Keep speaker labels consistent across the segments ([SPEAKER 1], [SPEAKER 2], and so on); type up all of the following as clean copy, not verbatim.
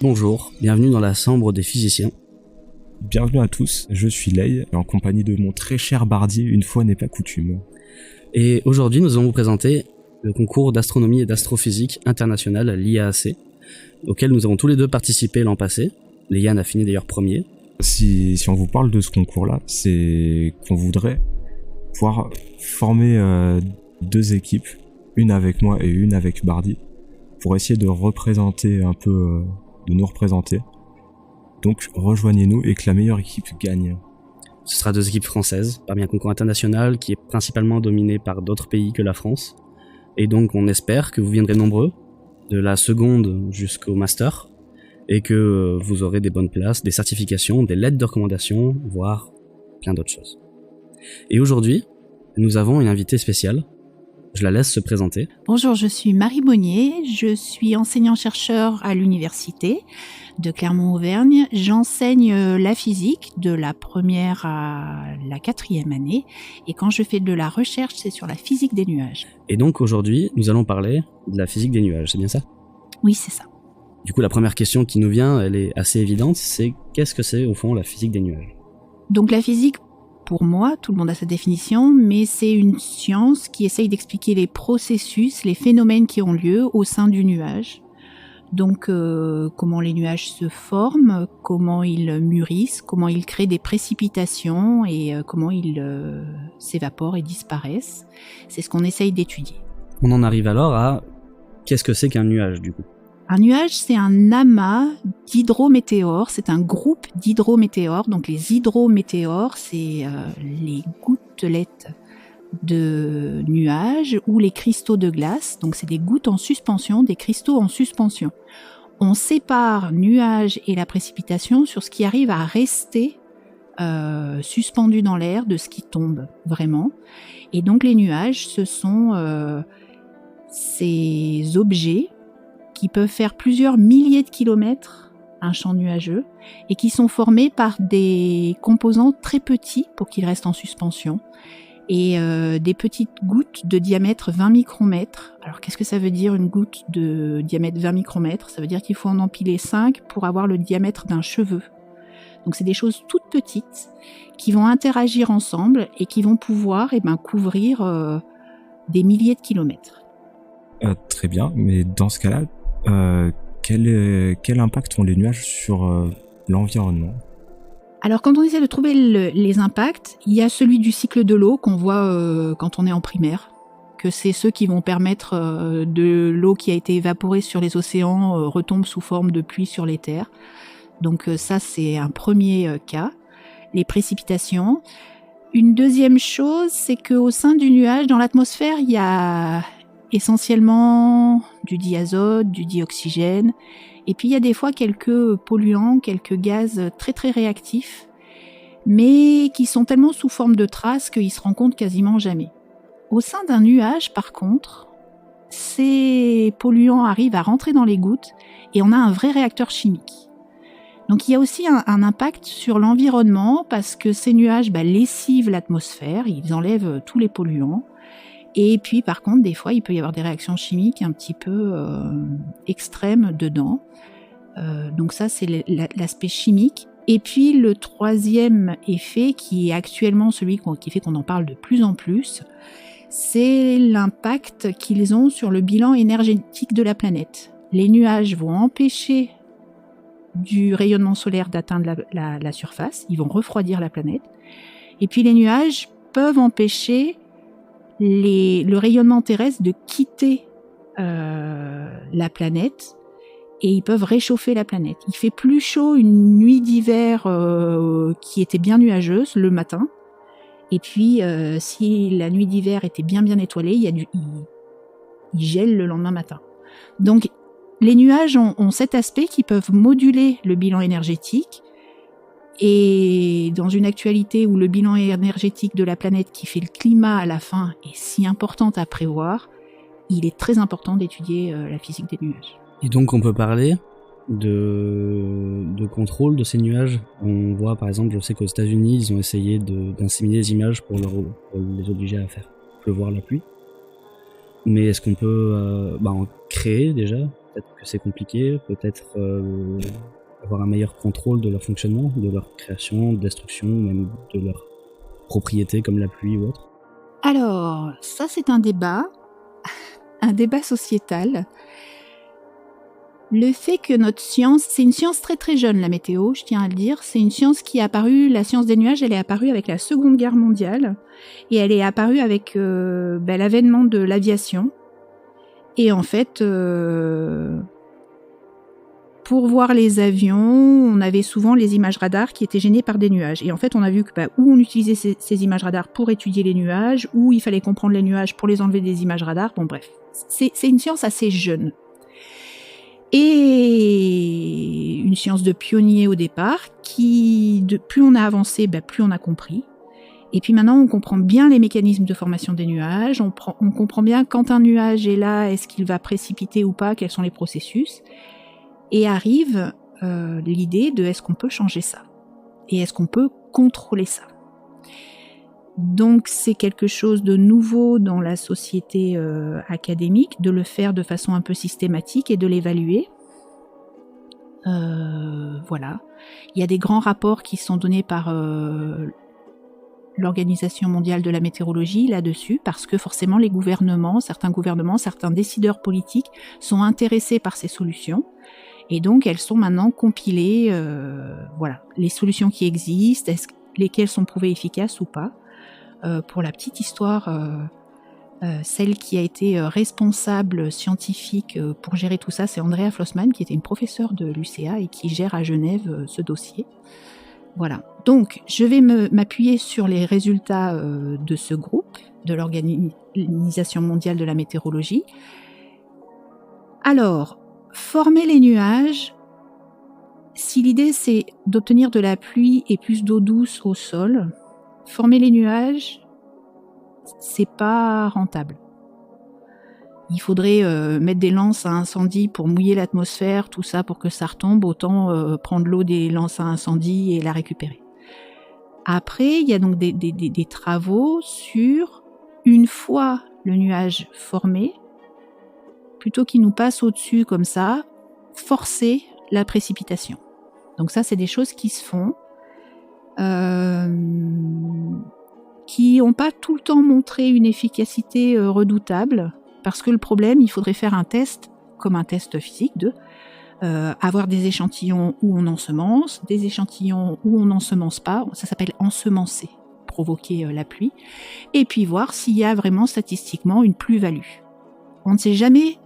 [SPEAKER 1] Bonjour, bienvenue dans la chambre des physiciens.
[SPEAKER 2] Bienvenue à tous, je suis Lei, en compagnie de mon très cher Bardi, une fois n'est pas coutume.
[SPEAKER 1] Et aujourd'hui, nous allons vous présenter le concours d'astronomie et d'astrophysique international, l'IAAC, auquel nous avons tous les deux participé l'an passé. Léane a fini d'ailleurs premier.
[SPEAKER 2] Si on vous parle de ce concours-là, c'est qu'on voudrait pouvoir former deux équipes, une avec moi et une avec Bardi, pour essayer de représenter un peu, de nous représenter. Donc rejoignez-nous et que la meilleure équipe gagne.
[SPEAKER 1] Ce sera deux équipes françaises, parmi un concours international qui est principalement dominé par d'autres pays que la France. Et donc on espère que vous viendrez nombreux, de la seconde jusqu'au master, et que vous aurez des bonnes places, des certifications, des lettres de recommandation, voire plein d'autres choses. Et aujourd'hui, nous avons une invitée spéciale. Je la laisse se présenter.
[SPEAKER 3] Bonjour, je suis Marie Bonnier, je suis enseignant-chercheur à l'université de Clermont-Auvergne. J'enseigne la physique de la première à la quatrième année, et quand je fais de la recherche, c'est sur la physique des nuages.
[SPEAKER 1] Et donc aujourd'hui, nous allons parler de la physique des nuages, c'est bien ça ?
[SPEAKER 3] Oui, c'est ça.
[SPEAKER 1] Du coup, la première question qui nous vient, elle est assez évidente, c'est qu'est-ce que c'est au fond la physique des nuages ?
[SPEAKER 3] Donc la physique, pour moi, tout le monde a sa définition, mais c'est une science qui essaye d'expliquer les processus, les phénomènes qui ont lieu au sein du nuage. Donc comment les nuages se forment, comment ils mûrissent, comment ils créent des précipitations et comment ils s'évaporent et disparaissent. C'est ce qu'on essaye d'étudier.
[SPEAKER 1] On en arrive alors à qu'est-ce que c'est qu'un nuage du coup ?
[SPEAKER 3] Un nuage, c'est un amas d'hydrométéores, c'est un groupe d'hydrométéores. Donc les hydrométéores, c'est les gouttelettes de nuages ou les cristaux de glace. Donc c'est des gouttes en suspension, des cristaux en suspension. On sépare nuages et la précipitation sur ce qui arrive à rester suspendu dans l'air de ce qui tombe vraiment. Et donc les nuages, ce sont ces objets qui peuvent faire plusieurs milliers de kilomètres, un champ nuageux, et qui sont formés par des composants très petits pour qu'ils restent en suspension, et des petites gouttes de diamètre 20 micromètres. Alors qu'est-ce que ça veut dire une goutte de diamètre 20 micromètres ? Ça veut dire qu'il faut en empiler 5 pour avoir le diamètre d'un cheveu. Donc c'est des choses toutes petites qui vont interagir ensemble et qui vont pouvoir couvrir des milliers de kilomètres.
[SPEAKER 2] Très bien, mais dans ce cas-là, quel impact ont les nuages sur l'environnement ?
[SPEAKER 3] Alors quand on essaie de trouver les impacts, il y a celui du cycle de l'eau qu'on voit quand on est en primaire, que c'est ceux qui vont permettre de l'eau qui a été évaporée sur les océans retombe sous forme de pluie sur les terres. Donc ça c'est un premier cas, les précipitations. Une deuxième chose, c'est qu'au sein du nuage, dans l'atmosphère, il y a essentiellement du diazote, du dioxygène, et puis il y a des fois quelques polluants, quelques gaz très très réactifs, mais qui sont tellement sous forme de traces qu'ils se rencontrent quasiment jamais. Au sein d'un nuage, par contre, ces polluants arrivent à rentrer dans les gouttes et on a un vrai réacteur chimique. Donc il y a aussi un impact sur l'environnement parce que ces nuages lessivent l'atmosphère, ils enlèvent tous les polluants. Et puis par contre, des fois, il peut y avoir des réactions chimiques un petit peu extrêmes dedans. Donc ça, c'est l'aspect chimique. Et puis le troisième effet, qui est actuellement celui qui fait qu'on en parle de plus en plus, c'est l'impact qu'ils ont sur le bilan énergétique de la planète. Les nuages vont empêcher du rayonnement solaire d'atteindre la surface, ils vont refroidir la planète. Et puis les nuages peuvent empêcher le rayonnement terrestre de quitter la planète, et ils peuvent réchauffer la planète. Il fait plus chaud une nuit d'hiver qui était bien nuageuse le matin, et puis si la nuit d'hiver était bien étoilée, il gèle le lendemain matin. Donc les nuages ont cet aspect qui peuvent moduler le bilan énergétique. Et dans une actualité où le bilan énergétique de la planète qui fait le climat à la fin est si important à prévoir, il est très important d'étudier la physique des nuages.
[SPEAKER 1] Et donc on peut parler de contrôle de ces nuages. On voit par exemple, je sais qu'aux États-Unis, ils ont essayé d'inséminer des images pour les obliger à faire pleuvoir la pluie. Mais est-ce qu'on peut en créer déjà ? peut-être que c'est compliqué, peut-être avoir un meilleur contrôle de leur fonctionnement, de leur création, destruction, même de leur propriété comme la pluie ou autre.
[SPEAKER 3] Alors, ça c'est un débat sociétal. Le fait que notre science, c'est une science très très jeune, la météo, je tiens à le dire, c'est une science qui est apparue, la science des nuages, elle est apparue avec la Seconde Guerre mondiale, et elle est apparue avec l'avènement de l'aviation. Et en fait, pour voir les avions, on avait souvent les images radars qui étaient gênées par des nuages. Et en fait, on a vu que où on utilisait ces images radars pour étudier les nuages, où il fallait comprendre les nuages pour les enlever des images radars. Bon bref, c'est une science assez jeune. Et une science de pionnier au départ, plus on a avancé, plus on a compris. Et puis maintenant, on comprend bien les mécanismes de formation des nuages, on comprend bien quand un nuage est là, est-ce qu'il va précipiter ou pas, quels sont les processus. Et arrive l'idée de est-ce qu'on peut changer ça ? Et est-ce qu'on peut contrôler ça ? Donc c'est quelque chose de nouveau dans la société académique, de le faire de façon un peu systématique et de l'évaluer. Voilà. Il y a des grands rapports qui sont donnés par l'Organisation mondiale de la météorologie là-dessus, parce que forcément les gouvernements, certains décideurs politiques sont intéressés par ces solutions. Et donc elles sont maintenant compilées, voilà, les solutions qui existent, lesquelles sont prouvées efficaces ou pas. Pour la petite histoire, celle qui a été responsable scientifique pour gérer tout ça, c'est Andrea Flossmann, qui était une professeure de l'UCA et qui gère à Genève ce dossier. Voilà. Donc, je vais m'appuyer sur les résultats de ce groupe, de l'Organisation mondiale de la météorologie. Alors, former les nuages, si l'idée c'est d'obtenir de la pluie et plus d'eau douce au sol, former les nuages, c'est pas rentable. Il faudrait mettre des lances à incendie pour mouiller l'atmosphère, tout ça pour que ça retombe, autant prendre l'eau des lances à incendie et la récupérer. Après, il y a donc des travaux sur, une fois le nuage formé, plutôt qu'il nous passe au-dessus comme ça, forcer la précipitation. Donc ça, c'est des choses qui se font, qui n'ont pas tout le temps montré une efficacité redoutable, parce que le problème, il faudrait faire un test, comme un test physique, avoir des échantillons où on ensemence, des échantillons où on n'ensemence pas, ça s'appelle ensemencer, provoquer la pluie, et puis voir s'il y a vraiment statistiquement une plus-value. On ne sait jamais,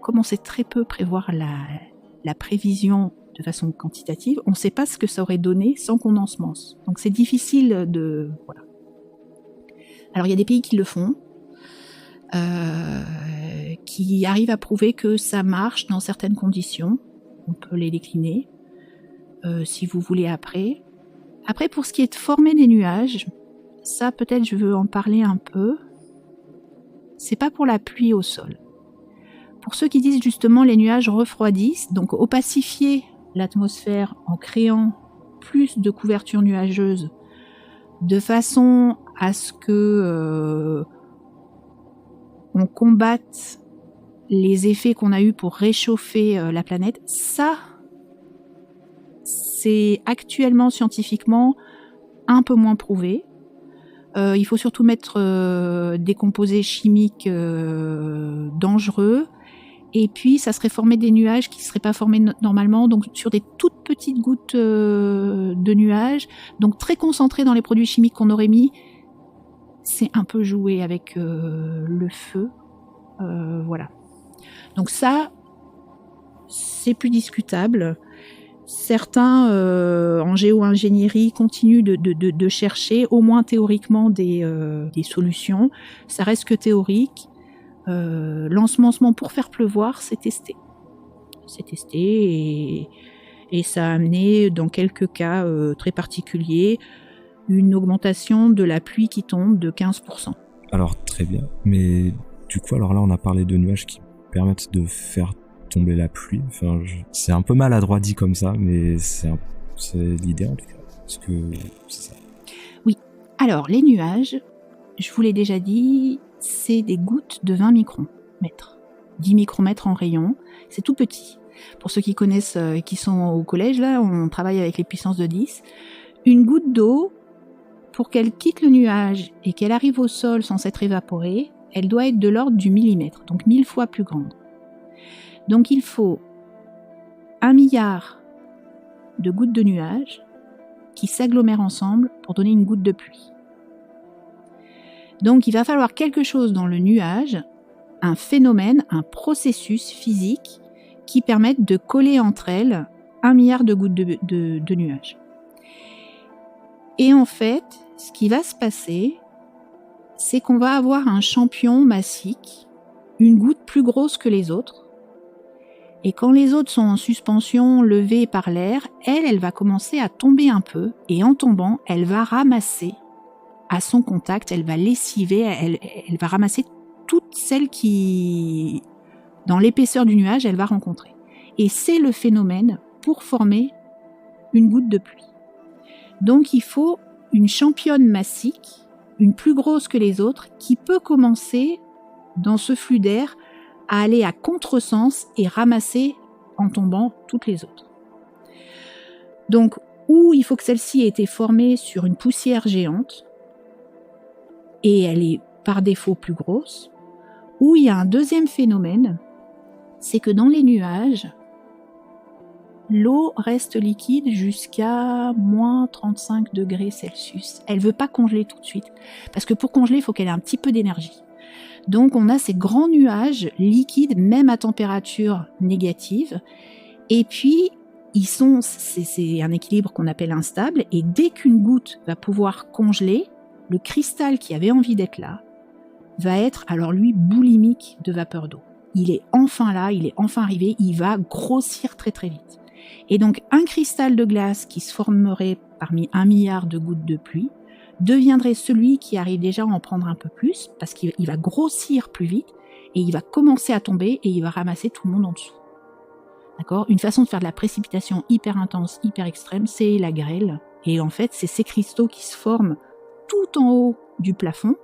[SPEAKER 3] comme on sait très peu prévoir la prévision de façon quantitative, on ne sait pas ce que ça aurait donné sans qu'on ensemence. Donc c'est difficile de... Voilà. Alors il y a des pays qui le font, qui arrivent à prouver que ça marche dans certaines conditions. On peut les décliner, si vous voulez après. Après, pour ce qui est de former des nuages, ça peut-être je veux en parler un peu. C'est pas pour la pluie au sol. Pour ceux qui disent justement les nuages refroidissent, donc opacifier l'atmosphère en créant plus de couverture nuageuse de façon à ce que on combatte les effets qu'on a eus pour réchauffer la planète, ça, c'est actuellement scientifiquement un peu moins prouvé. Il faut surtout mettre des composés chimiques dangereux. Et puis, ça serait former des nuages qui ne seraient pas formés normalement, donc sur des toutes petites gouttes de nuages, donc très concentrés dans les produits chimiques qu'on aurait mis. C'est un peu jouer avec le feu. Voilà. Donc ça, c'est plus discutable. Certains, en géo-ingénierie, continuent de chercher, au moins théoriquement, des solutions. Ça reste que théorique. L'ensemencement pour faire pleuvoir, c'est testé. C'est testé et ça a amené, dans quelques cas très particuliers, une augmentation de la pluie qui tombe de 15%.
[SPEAKER 2] Alors très bien, mais du coup, alors là, on a parlé de nuages qui permettent de faire tomber la pluie. Enfin, c'est un peu maladroit dit comme ça, mais c'est l'idée en tout cas. Parce que c'est ça.
[SPEAKER 3] Oui. Alors, les nuages, je vous l'ai déjà dit, c'est des gouttes de 20 micromètres. 10 micromètres en rayon. C'est tout petit. Pour ceux qui connaissent, qui sont au collège, là, on travaille avec les puissances de 10. Une goutte d'eau, pour qu'elle quitte le nuage et qu'elle arrive au sol sans s'être évaporée, elle doit être de l'ordre du millimètre, donc 1000 fois plus grande. Donc il faut 1 milliard de gouttes de nuages qui s'agglomèrent ensemble pour donner une goutte de pluie. Donc il va falloir quelque chose dans le nuage, un phénomène, un processus physique qui permette de coller entre elles 1 milliard de gouttes de nuages. Et en fait, ce qui va se passer, c'est qu'on va avoir un champion massique, une goutte plus grosse que les autres. Et quand les autres sont en suspension, levées par l'air, elle va commencer à tomber un peu. Et en tombant, elle va ramasser à son contact, elle va lessiver, elle va ramasser toutes celles qui, dans l'épaisseur du nuage, elle va rencontrer. Et c'est le phénomène pour former une goutte de pluie. Donc il faut une championne massique, une plus grosse que les autres, qui peut commencer, dans ce flux d'air, à aller à contresens et ramasser en tombant toutes les autres. Donc, ou il faut que celle-ci ait été formée sur une poussière géante, et elle est par défaut plus grosse, ou il y a un deuxième phénomène, c'est que dans les nuages, l'eau reste liquide jusqu'à moins 35 degrés Celsius. Elle ne veut pas congeler tout de suite, parce que pour congeler, il faut qu'elle ait un petit peu d'énergie. Donc on a ces grands nuages liquides, même à température négative, et puis c'est un équilibre qu'on appelle instable, et dès qu'une goutte va pouvoir congeler, le cristal qui avait envie d'être là va être alors lui boulimique de vapeur d'eau. Il est enfin là, il est enfin arrivé, il va grossir très très vite. Et donc un cristal de glace qui se formerait parmi 1 milliard de gouttes de pluie deviendrait celui qui arrive déjà à en prendre un peu plus, parce qu'il va grossir plus vite, et il va commencer à tomber, et il va ramasser tout le monde en dessous. D'accord ? Une façon de faire de la précipitation hyper intense, hyper extrême, c'est la grêle. Et en fait, c'est ces cristaux qui se forment tout en haut du plafond,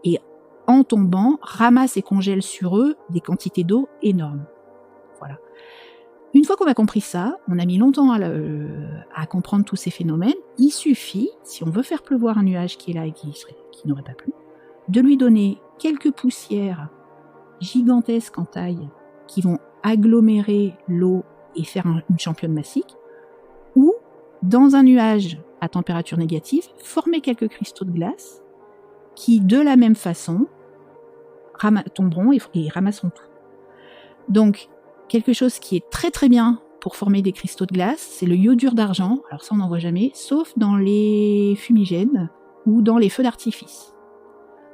[SPEAKER 3] et en tombant, ramassent et congèlent sur eux des quantités d'eau énormes. Voilà. Une fois qu'on a compris ça, on a mis longtemps à comprendre tous ces phénomènes. Il suffit, si on veut faire pleuvoir un nuage qui est là et qui n'aurait pas plu, de lui donner quelques poussières gigantesques en taille qui vont agglomérer l'eau et faire une championne massique, ou dans un nuage à température négative, former quelques cristaux de glace qui, de la même façon, tomberont et ramasseront tout. Donc, quelque chose qui est très très bien pour former des cristaux de glace, c'est le iodure d'argent. Alors ça, on n'en voit jamais, sauf dans les fumigènes ou dans les feux d'artifice.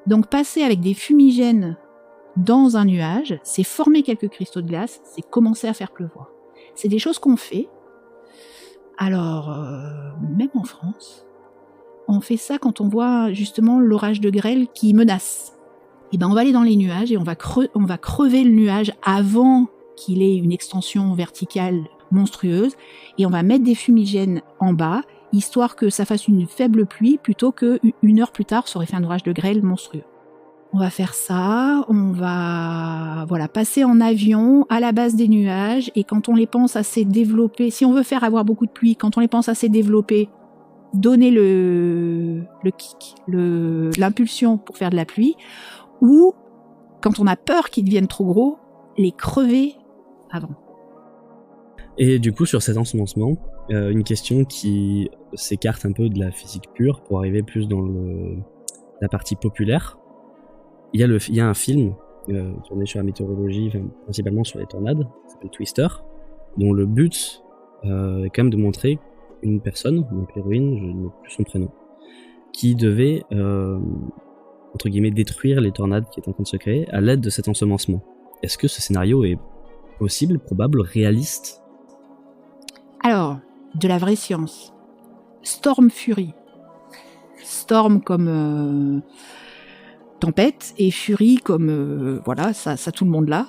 [SPEAKER 3] Donc passer avec des fumigènes dans un nuage, c'est former quelques cristaux de glace, c'est commencer à faire pleuvoir. C'est des choses qu'on fait. Alors, même en France, on fait ça quand on voit justement l'orage de grêle qui menace. Et ben on va aller dans les nuages et on va crever le nuage avant qu'il ait une extension verticale monstrueuse, et on va mettre des fumigènes en bas, histoire que ça fasse une faible pluie, plutôt qu'une heure plus tard, ça aurait fait un orage de grêle monstrueux. On va faire ça, on va passer en avion à la base des nuages, et quand on les pense assez développés, si on veut faire avoir beaucoup de pluie, quand on les pense assez développés, donner le kick, l'impulsion pour faire de la pluie, ou quand on a peur qu'ils deviennent trop gros, les crever avant.
[SPEAKER 1] Et du coup, sur cet ensemencement, une question qui s'écarte un peu de la physique pure pour arriver plus dans la partie populaire. Il y a un film tourné sur la météorologie, principalement sur les tornades, qui s'appelle Twister, dont le but est quand même de montrer une personne, donc l'héroïne, je n'ai plus son prénom, qui devait, entre guillemets, détruire les tornades qui étaient en train de se créer à l'aide de cet ensemencement. Est-ce que ce scénario est possible, probable, réaliste ?
[SPEAKER 3] Alors, de la vraie science. Storm Fury. Storm comme tempête et Fury comme ça tout le monde là.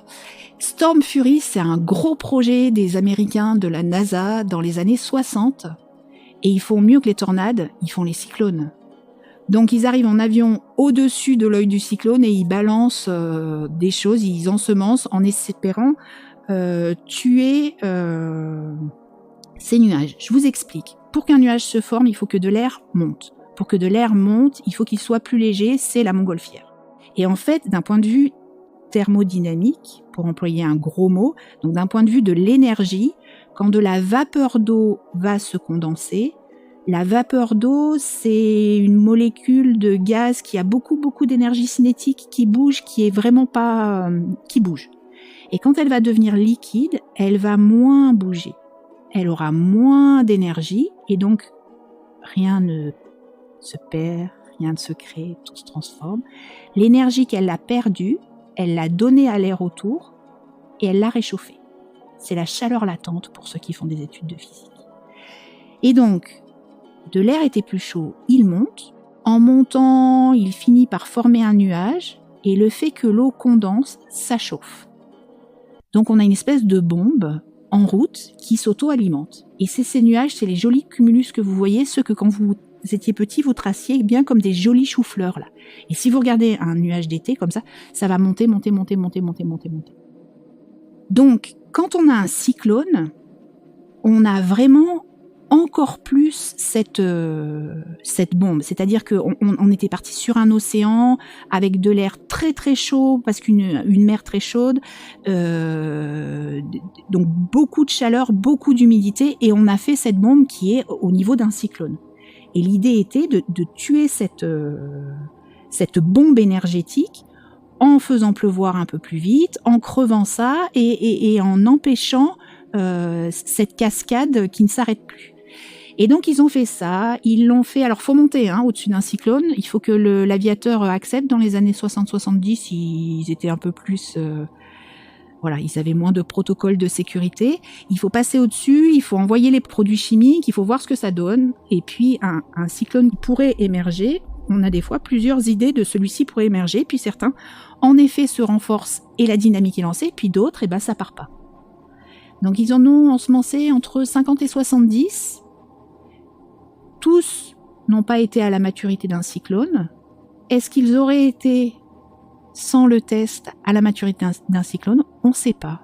[SPEAKER 3] Storm Fury, c'est un gros projet des Américains de la NASA dans les années 60, et ils font mieux que les tornades, ils font les cyclones. Donc ils arrivent en avion au-dessus de l'œil du cyclone et ils balancent des choses, ils ensemencent en espérant tuer ces nuages. Je vous explique. Pour qu'un nuage se forme, il faut que de l'air monte. Pour que de l'air monte, il faut qu'il soit plus léger, c'est la montgolfière. Et en fait, d'un point de vue thermodynamique, pour employer un gros mot, donc d'un point de vue de l'énergie, quand de la vapeur d'eau va se condenser, la vapeur d'eau, c'est une molécule de gaz qui a beaucoup d'énergie cinétique, qui bouge, qui est vraiment pas... qui bouge. Et quand elle va devenir liquide, elle va moins bouger. Elle aura moins d'énergie, et donc rien ne se perd, rien ne se crée, tout se transforme. L'énergie qu'elle a perdue, elle l'a donnée à l'air autour, et elle l'a réchauffée. C'est la chaleur latente pour ceux qui font des études de physique. Et donc, de l'air était plus chaud, il monte. En montant, il finit par former un nuage, et le fait que l'eau condense, ça chauffe. Donc on a une espèce de bombe en route qui s'auto-alimente. Et c'est ces nuages, c'est les jolis cumulus que vous voyez, ceux que quand vous étiez petit, vous traciez bien comme des jolis choux-fleurs là. Et si vous regardez un nuage d'été comme ça va monter. Donc, quand on a un cyclone, on a vraiment encore plus cette bombe. C'est-à-dire qu'on était parti sur un océan avec de l'air très très chaud, parce qu'une mer très chaude, donc beaucoup de chaleur, beaucoup d'humidité, et on a fait cette bombe qui est au niveau d'un cyclone. Et l'idée était de tuer cette bombe énergétique en faisant pleuvoir un peu plus vite, en crevant ça et en empêchant cette cascade qui ne s'arrête plus. Et donc ils ont fait ça, ils l'ont fait, alors faut monter au-dessus d'un cyclone, il faut que l'aviateur accepte. Dans les années 60-70, ils étaient un peu plus... ils avaient moins de protocoles de sécurité. Il faut passer au-dessus, il faut envoyer les produits chimiques, il faut voir ce que ça donne. Et puis un cyclone pourrait émerger. On a des fois plusieurs idées de celui-ci pourrait émerger, puis certains, en effet, se renforcent et la dynamique est lancée, puis d'autres, ça part pas. Donc ils en ont ensemencé entre 50 et 70. Tous n'ont pas été à la maturité d'un cyclone. Est-ce qu'ils auraient été, sans le test, à la maturité d'un cyclone? On ne sait pas.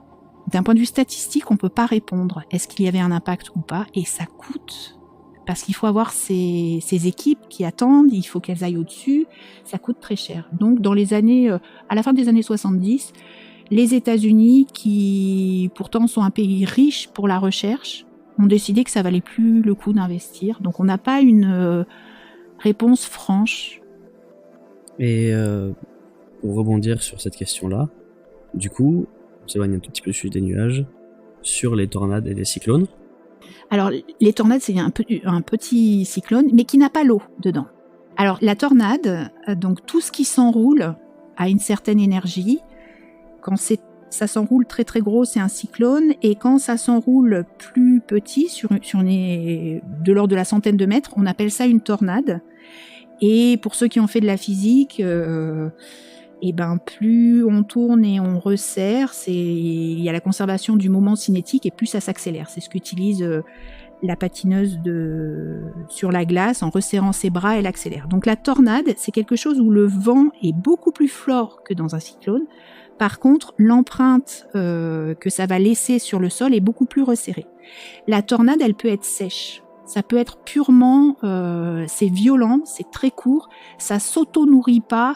[SPEAKER 3] D'un point de vue statistique, on ne peut pas répondre. Est-ce qu'il y avait un impact ou pas? Et ça coûte. Parce qu'il faut avoir ces équipes qui attendent, il faut qu'elles aillent au-dessus. Ça coûte très cher. Donc, à la fin des années 70, les États-Unis, qui pourtant sont un pays riche pour la recherche, ont décidé que ça valait plus le coup d'investir. Donc on n'a pas une réponse franche.
[SPEAKER 1] Et pour rebondir sur cette question-là, du coup, on s'éloigne un tout petit peu du sujet des nuages, sur les tornades et les cyclones.
[SPEAKER 3] Alors les tornades, c'est un petit cyclone, mais qui n'a pas l'eau dedans. Alors la tornade, donc tout ce qui s'enroule a une certaine énergie. Quand ça s'enroule très très gros, c'est un cyclone, et quand ça s'enroule plus petit, de l'ordre de la centaine de mètres, on appelle ça une tornade. Et pour ceux qui ont fait de la physique, plus on tourne et on resserre, il y a la conservation du moment cinétique et plus ça s'accélère. C'est ce qu'utilise la patineuse sur la glace. En resserrant ses bras, elle accélère. Donc la tornade, c'est quelque chose où le vent est beaucoup plus fort que dans un cyclone. Par contre, l'empreinte que ça va laisser sur le sol est beaucoup plus resserrée. La tornade, elle peut être sèche. Ça peut être purement... c'est violent, c'est très court. Ça s'auto-nourrit pas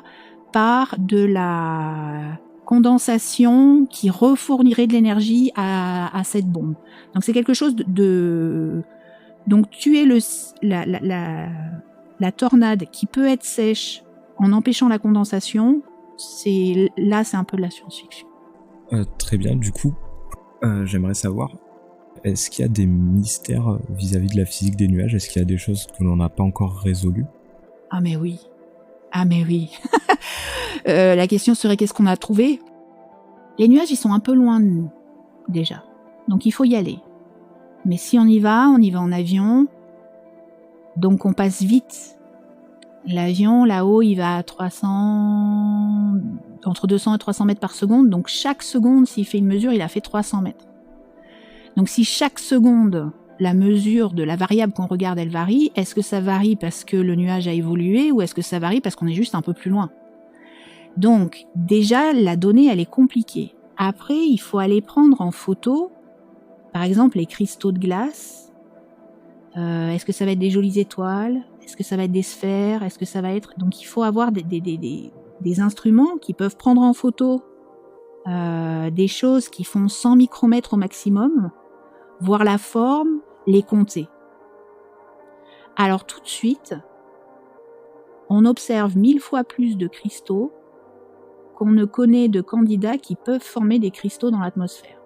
[SPEAKER 3] par de la condensation qui refournirait de l'énergie à cette bombe. Donc c'est quelque chose Donc tuer la tornade qui peut être sèche en empêchant la condensation... c'est un peu de la science-fiction.
[SPEAKER 2] Très bien, du coup, j'aimerais savoir, est-ce qu'il y a des mystères vis-à-vis de la physique des nuages? Est-ce qu'il y a des choses que l'on n'a pas encore résolues?
[SPEAKER 3] Ah mais oui. La question serait qu'est-ce qu'on a trouvé? Les nuages, ils sont un peu loin de nous, déjà. Donc il faut y aller. Mais si on y va en avion. Donc on passe vite. L'avion, là-haut, il va à entre 200 et 300 mètres par seconde. Donc, chaque seconde, s'il fait une mesure, il a fait 300 mètres. Donc, si chaque seconde, la mesure de la variable qu'on regarde, elle varie, est-ce que ça varie parce que le nuage a évolué ou est-ce que ça varie parce qu'on est juste un peu plus loin? Donc, déjà, la donnée, elle est compliquée. Après, il faut aller prendre en photo, par exemple, les cristaux de glace. Est-ce que ça va être des jolies étoiles? Est-ce que ça va être des sphères? Est-ce que ça va être... Donc, il faut avoir des instruments qui peuvent prendre en photo des choses qui font 100 micromètres au maximum, voir la forme, les compter. Alors, tout de suite, on observe 1000 fois plus de cristaux qu'on ne connaît de candidats qui peuvent former des cristaux dans l'atmosphère.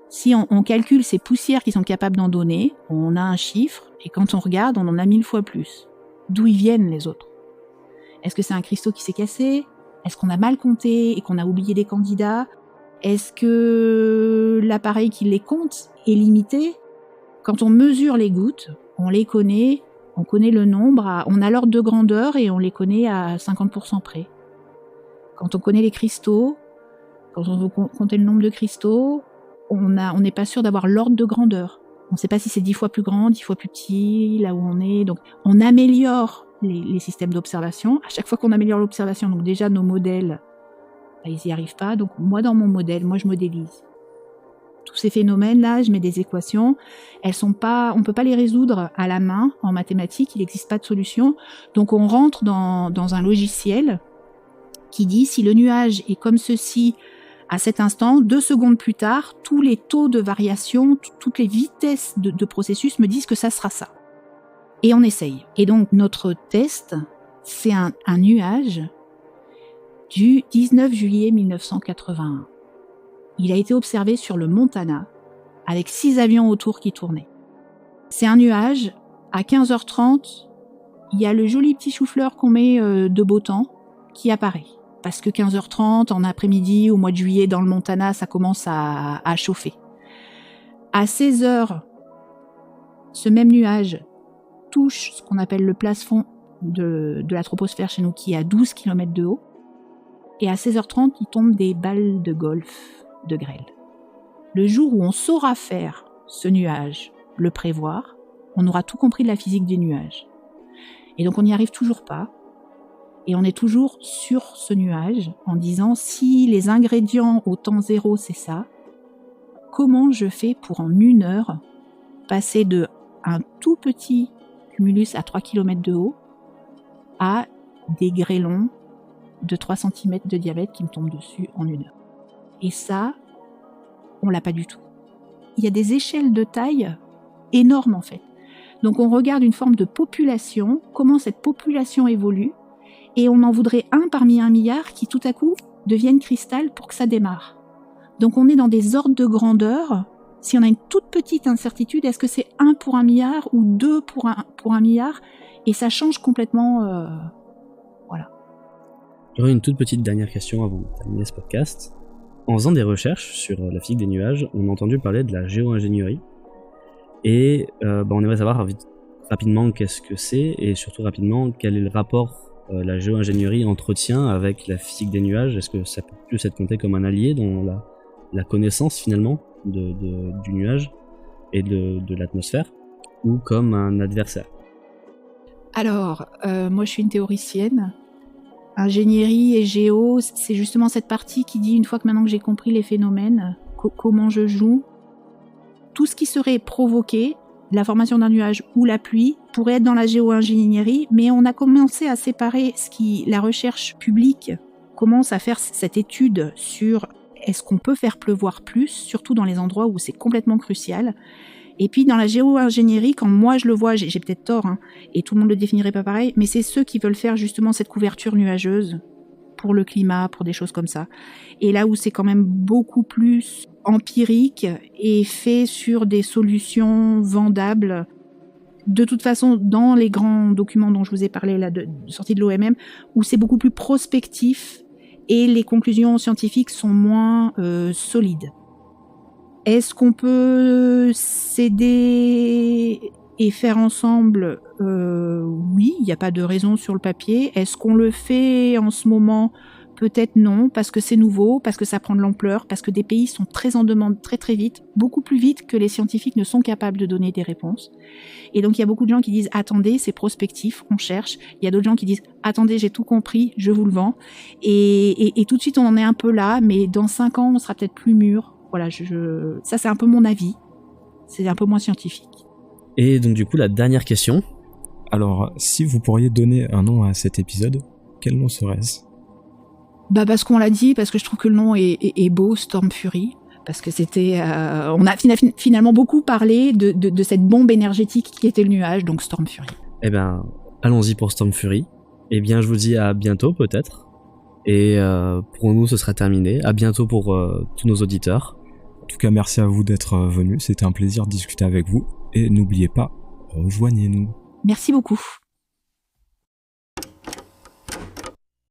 [SPEAKER 3] Si on calcule ces poussières qui sont capables d'en donner, on a un chiffre, et quand on regarde, on en a 1000 fois plus. D'où ils viennent les autres? Est-ce que c'est un cristaux qui s'est cassé? Est-ce qu'on a mal compté et qu'on a oublié des candidats? Est-ce que l'appareil qui les compte est limité? Quand on mesure les gouttes, on les connaît, on connaît le nombre, on a l'ordre de grandeur et on les connaît à 50% près. Quand on connaît les cristaux, quand on veut compter le nombre de cristaux, on n'est pas sûr d'avoir l'ordre de grandeur. On ne sait pas si c'est 10 fois plus grand, 10 fois plus petit, là où on est. Donc, on améliore les systèmes d'observation. À chaque fois qu'on améliore l'observation, donc déjà nos modèles, ils n'y arrivent pas. Donc, moi, dans mon modèle, je modélise. Tous ces phénomènes-là, je mets des équations. Elles sont pas, on peut pas les résoudre à la main en mathématiques. Il n'existe pas de solution. Donc, on rentre dans un logiciel qui dit si le nuage est comme ceci à cet instant, 2 secondes plus tard, tous les taux de variation, toutes les vitesses de processus me disent que ça sera ça. Et on essaye. Et donc, notre test, c'est un nuage du 19 juillet 1981. Il a été observé sur le Montana, avec 6 avions autour qui tournaient. C'est un nuage, à 15h30, il y a le joli petit chou-fleur qu'on met de beau temps qui apparaît. Parce que 15h30, en après-midi, au mois de juillet, dans le Montana, ça commence à chauffer. À 16h, ce même nuage touche ce qu'on appelle le plafond de la troposphère chez nous, qui est à 12 km de haut. Et à 16h30, il tombe des balles de golf de grêle. Le jour où on saura faire ce nuage, le prévoir, on aura tout compris de la physique des nuages. Et donc on n'y arrive toujours pas. Et on est toujours sur ce nuage en disant si les ingrédients au temps zéro c'est ça, comment je fais pour en 1 heure passer de un tout petit cumulus à 3 km de haut à des grêlons de 3 cm de diamètre qui me tombent dessus en 1 heure. Et ça, on l'a pas du tout. Il y a des échelles de taille énormes en fait. Donc on regarde une forme de population, comment cette population évolue, et on en voudrait un parmi 1 milliard qui tout à coup devienne cristal pour que ça démarre. Donc on est dans des ordres de grandeur. Si on a une toute petite incertitude, est-ce que c'est 1 pour 1 milliard ou 2 pour 1 milliard? Et ça change complètement. Voilà.
[SPEAKER 1] J'aurais une toute petite dernière question avant de terminer ce podcast. En faisant des recherches sur la physique des nuages, on a entendu parler de la géo-ingénierie. Et on aimerait savoir rapidement qu'est-ce que c'est et surtout rapidement quel est le rapport la géo-ingénierie entretient avec la physique des nuages. Est-ce que ça peut plus être compté comme un allié dans la connaissance finalement du nuage et de l'atmosphère ou comme un adversaire?
[SPEAKER 3] Alors, moi je suis une théoricienne. Ingénierie et géo, c'est justement cette partie qui dit, une fois que maintenant que j'ai compris les phénomènes, comment je joue, tout ce qui serait provoqué, la formation d'un nuage ou la pluie, pourrait être dans la géo-ingénierie, mais on a commencé à séparer la recherche publique commence à faire cette étude sur est-ce qu'on peut faire pleuvoir plus, surtout dans les endroits où c'est complètement crucial. Et puis dans la géo-ingénierie, quand moi je le vois, j'ai peut-être tort, et tout le monde le définirait pas pareil, mais c'est ceux qui veulent faire justement cette couverture nuageuse pour le climat, pour des choses comme ça. Et là où c'est quand même beaucoup plus empirique et fait sur des solutions vendables. De toute façon, dans les grands documents dont je vous ai parlé là, sortis de l'OMM, où c'est beaucoup plus prospectif et les conclusions scientifiques sont moins solides. Est-ce qu'on peut s'aider et faire ensemble? Oui, il n'y a pas de raison sur le papier. Est-ce qu'on le fait en ce moment? Peut-être non, parce que c'est nouveau, parce que ça prend de l'ampleur, parce que des pays sont très en demande très très vite, beaucoup plus vite que les scientifiques ne sont capables de donner des réponses. Et donc il y a beaucoup de gens qui disent « Attendez, c'est prospectif, on cherche ». Il y a d'autres gens qui disent « Attendez, j'ai tout compris, je vous le vends ». Et tout de suite, on en est un peu là, mais dans 5 ans, on sera peut-être plus mûr. Voilà, ça c'est un peu mon avis. C'est un peu moins scientifique.
[SPEAKER 1] Et donc du coup, la dernière question.
[SPEAKER 2] Alors, si vous pourriez donner un nom à cet épisode, quel nom serait-ce ?
[SPEAKER 3] Bah parce qu'on l'a dit, parce que je trouve que le nom est beau, Storm Fury, parce que c'était, on a finalement beaucoup parlé de cette bombe énergétique qui était le nuage, donc Storm Fury.
[SPEAKER 1] Eh ben, allons-y pour Storm Fury. Eh bien, je vous dis à bientôt peut-être. Et pour nous, ce sera terminé. À bientôt pour tous nos auditeurs.
[SPEAKER 2] En tout cas, merci à vous d'être venus. C'était un plaisir de discuter avec vous. Et n'oubliez pas, rejoignez-nous.
[SPEAKER 3] Merci beaucoup.